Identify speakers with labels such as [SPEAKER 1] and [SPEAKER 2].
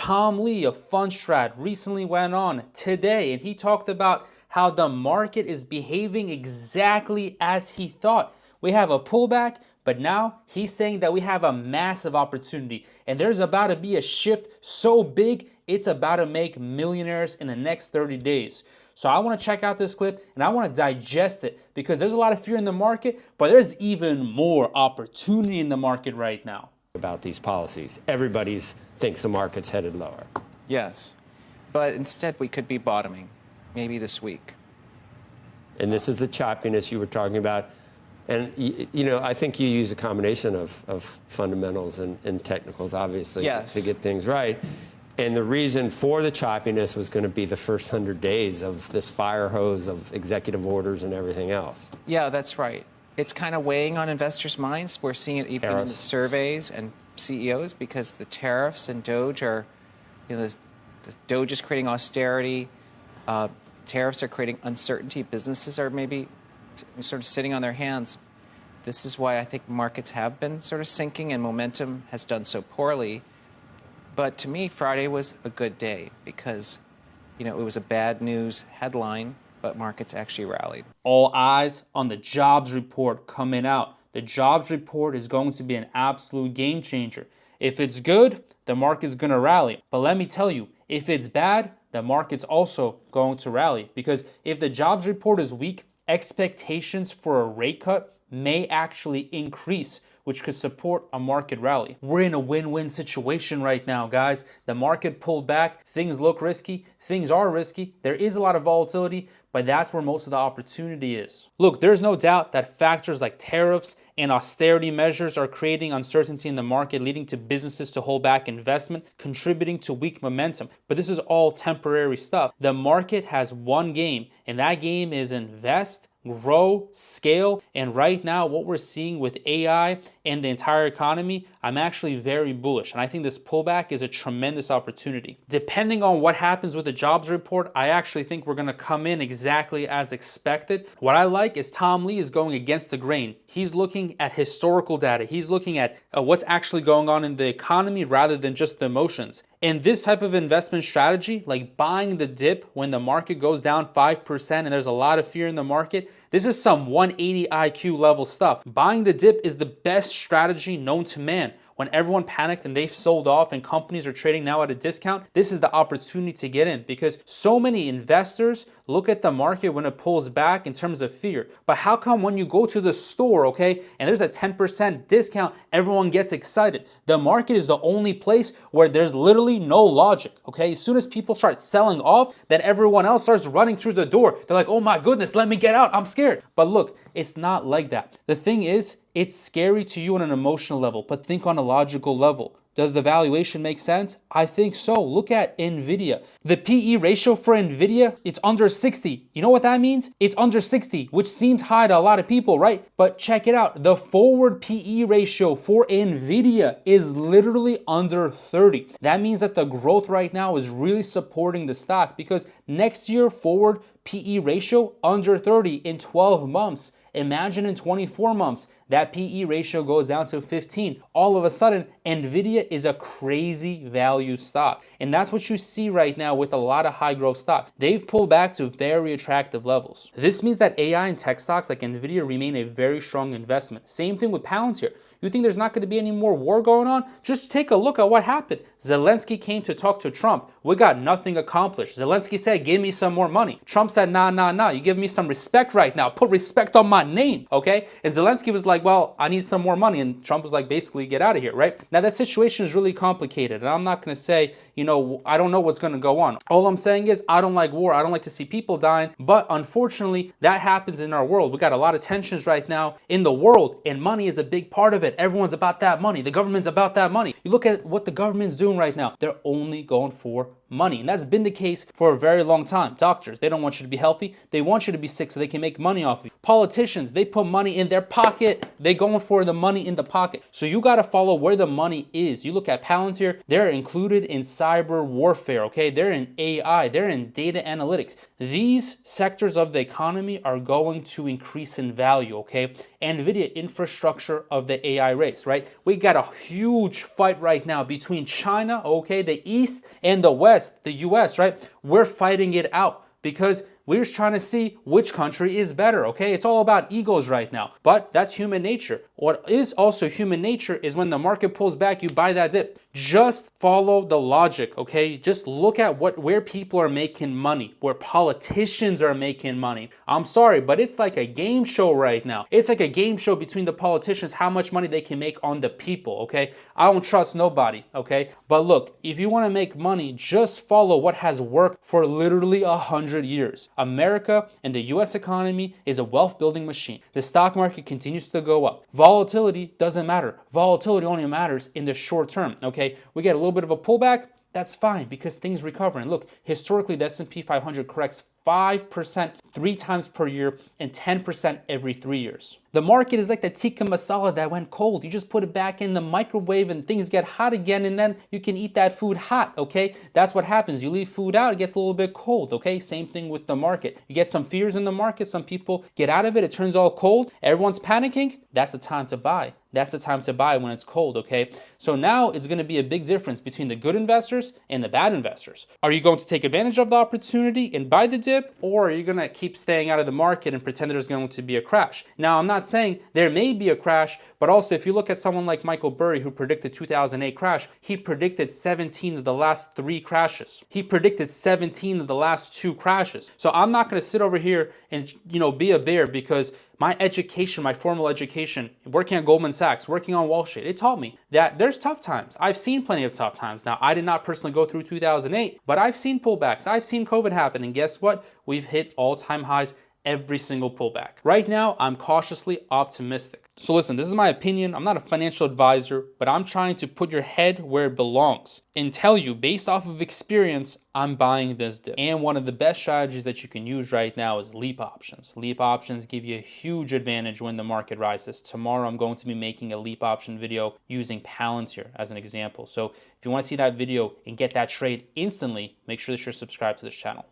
[SPEAKER 1] Tom Lee of Fundstrat recently went on today and he talked about how the market is behaving exactly as he thought. We have a pullback, but now he's saying that we have a massive opportunity and there's about to be a shift so big, it's about to make millionaires in the next 30 days. So I want to check out this clip and I want to digest it because there's a lot of fear in the market, but there's even more opportunity in the market right now.
[SPEAKER 2] About these policies. Everybody thinks the market's headed lower.
[SPEAKER 3] Yes, but instead we could be bottoming, maybe this week.
[SPEAKER 2] And this is the choppiness you were talking about. And, you know, I think you use a combination of fundamentals and technicals, obviously,
[SPEAKER 3] yes,
[SPEAKER 2] to get things right. And the reason for the choppiness was going to be the first 100 days of this fire hose of executive orders and everything else.
[SPEAKER 3] Yeah, that's right. It's kind of weighing on investors' minds. We're seeing it even in the surveys and CEOs because the tariffs and Doge are, you know, the Doge is creating austerity. Tariffs are creating uncertainty. Businesses are maybe sort of sitting on their hands. This is why I think markets have been sort of sinking and momentum has done so poorly. But to me, Friday was a good day because, you know, it was a bad news headline, but markets actually rallied.
[SPEAKER 1] All eyes on the jobs report coming out. The jobs report is going to be an absolute game changer. If it's good, the market's going to rally. But let me tell you, if it's bad, the market's also going to rally. Because if the jobs report is weak, expectations for a rate cut may actually increase, which could support a market rally. We're in a win-win situation right now, guys. The market pulled back. Things look risky. Things are risky. There is a lot of volatility, but that's where most of the opportunity is. Look, there's no doubt that factors like tariffs and austerity measures are creating uncertainty in the market, leading to businesses to hold back investment, contributing to weak momentum. But this is all temporary stuff. The market has one game, and that game is invest, grow, scale, and right now what we're seeing with AI and the entire economy, I'm actually very bullish, and I think this pullback is a tremendous opportunity. Depending on what happens with the jobs report, I actually think we're going to come in exactly as expected. What I like is Tom Lee is going against the grain. He's looking at historical data. He's looking at what's actually going on in the economy rather than just the emotions. And this type of investment strategy, like buying the dip when the market goes down 5% and there's a lot of fear in the market, this is some 180 IQ level stuff. Buying the dip is the best strategy known to man. When everyone panicked and they've sold off and companies are trading now at a discount, this is the opportunity to get in because so many investors look at the market when it pulls back in terms of fear. But how come when you go to the store, okay, and there's a 10% discount, everyone gets excited? The market is the only place where there's literally no logic, okay? As soon as people start selling off, then everyone else starts running through the door. They're like, oh my goodness, let me get out, I'm scared. But look, it's not like that. The thing is, it's scary to you on an emotional level, but think on a logical level. Does the valuation make sense? I think so. Look at Nvidia. The PE ratio for Nvidia, it's under 60. You know what that means? It's under 60, which seems high to a lot of people, right? But check it out. The forward PE ratio for Nvidia is literally under 30. That means that the growth right now is really supporting the stock because next year forward PE ratio under 30 in 12 months. Imagine in 24 months, that PE ratio goes down to 15. All of a sudden, Nvidia is a crazy value stock. And that's what you see right now with a lot of high growth stocks. They've pulled back to very attractive levels. This means that AI and tech stocks like Nvidia remain a very strong investment. Same thing with Palantir. You think there's not going to be any more war going on? Just take a look at what happened. Zelensky came to talk to Trump. We got nothing accomplished. Zelensky said, give me some more money. Trump said, nah. You give me some respect right now. Put respect on my name, okay? And Zelensky was like, well, I need some more money. And Trump was like, basically, get out of here, right? Now, that situation is really complicated. And I'm not going to say, you know, I don't know what's going to go on. All I'm saying is I don't like war. I don't like to see people dying. But unfortunately, that happens in our world. We got a lot of tensions right now in the world. And money is a big part of it. Everyone's about that money. The government's about that money. You look at what the government's doing right now. They're only going for money. And that's been the case for a very long time. Doctors, they don't want you to be healthy. They want you to be sick so they can make money off of you. Politicians, they put money in their pocket. They going for the money in the pocket. So you got to follow where the money is. You look at Palantir, they're included in cyber warfare, okay? They're in AI, they're in data analytics. These sectors of the economy are going to increase in value, okay? Nvidia, infrastructure of the AI race, right? We got a huge fight right now between China, okay, the East, and the West, the US, right? We're fighting it out because we're just trying to see which country is better, okay? It's all about egos right now, but that's human nature. What is also human nature is when the market pulls back, you buy that dip. Just follow the logic, okay? Just look at where people are making money, where politicians are making money. I'm sorry, but it's like a game show right now. It's like a game show between the politicians, how much money they can make on the people, okay? I don't trust nobody, okay? But look, if you want to make money, just follow what has worked for literally 100 years. America and the US economy is a wealth building machine. The stock market continues to go up. Volatility doesn't matter. Volatility only matters in the short term, okay? We get a little bit of a pullback, that's fine because things recover. And look, historically, the S&P 500 corrects 5% 3 times per year and 10% every 3 years. The market is like the tikka masala that went cold. You just put it back in the microwave and things get hot again and then you can eat that food hot, okay? That's what happens. You leave food out, it gets a little bit cold, okay? Same thing with the market. You get some fears in the market, some people get out of it, it turns all cold, everyone's panicking, that's the time to buy. That's the time to buy when it's cold, okay? So now it's gonna be a big difference between the good investors and the bad investors. Are you going to take advantage of the opportunity and buy the dip, or are you gonna keep staying out of the market and pretend there's going to be a crash? Now, I'm not saying there may be a crash, but also if you look at someone like Michael Burry who predicted 2008 crash, he predicted 17 of the last 3 crashes. He predicted 17 of the last 2 crashes. So I'm not gonna sit over here and be a bear because my education, my formal education, working at Goldman Sachs, working on Wall Street, it taught me that there's tough times. I've seen plenty of tough times. Now, I did not personally go through 2008, but I've seen pullbacks. I've seen COVID happen, and guess what? We've hit all-time highs every single pullback. Right now, I'm cautiously optimistic. So listen, this is my opinion. I'm not a financial advisor, but I'm trying to put your head where it belongs and tell you, based off of experience, I'm buying this dip. And one of the best strategies that you can use right now is leap options. Leap options give you a huge advantage when the market rises. Tomorrow, I'm going to be making a leap option video using Palantir as an example. So if you want to see that video and get that trade instantly, make sure that you're subscribed to this channel.